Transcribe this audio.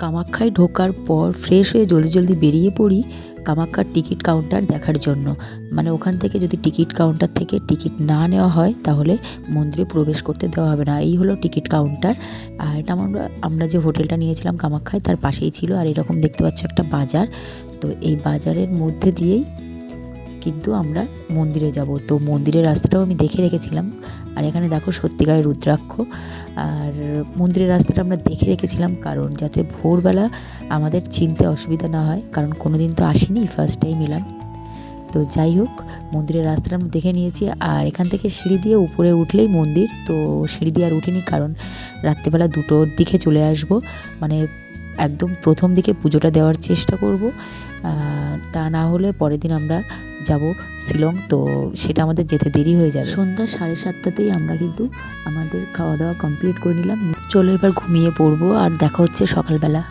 কামাখ্যায় ঢোকার পর ফ্রেশ হয়ে জলদি জলদি বেরিয়ে পড়ি কামাখ্যার টিকিট কাউন্টার দেখার জন্য। মানে ওখান থেকে যদি টিকিট কাউন্টার থেকে টিকিট না নেওয়া হয় তাহলে মন্দিরে প্রবেশ করতে দেওয়া হবে না। এই হলো টিকিট কাউন্টার। আর এটা আমরা যে হোটেলটা নিয়েছিলাম কামাখ্যায় তার পাশেই ছিল। আর এরকম দেখতে পাচ্ছ একটা বাজার। তো এই বাজারের মধ্যে দিয়েই কিন্তু আমরা মন্দিরে যাব। তো মন্দিরের রাস্তাটাও আমি দেখে রেখেছিলাম। আর এখানে দেখো সত্যিকারের রুদ্রাক্ষ। আর মন্দিরের রাস্তাটা আমরা দেখে রেখেছিলাম কারণ যাতে ভোরবেলা আমাদের চিনতে অসুবিধা না হয়, কারণ কোনো দিন তো আসিনি, ফার্স্ট টাইম এলাম। তো যাই হোক, মন্দিরের রাস্তাটা আমরা দেখে নিয়েছি। আর এখান থেকে সিঁড়ি দিয়ে উপরে উঠলেই মন্দির। তো সিঁড়ি দিয়ে আর উঠিনি কারণ রাত্রেবেলা 2টোর দিকে চলে আসব, মানে একদম প্রথম দিকে পুজোটা দেওয়ার চেষ্টা করব। তা না হলে পরের দিন আমরা যাব শিলং, তো সেটা আমাদের যেতে দেরি হয়ে যাবে। সন্ধ্যা 7:30তেই আমরা কিন্তু আমাদের খাওয়া দাওয়া কমপ্লিট করে নিলাম। চলো এবার ঘুমিয়ে পড়বো, আর দেখা হচ্ছে সকালবেলা।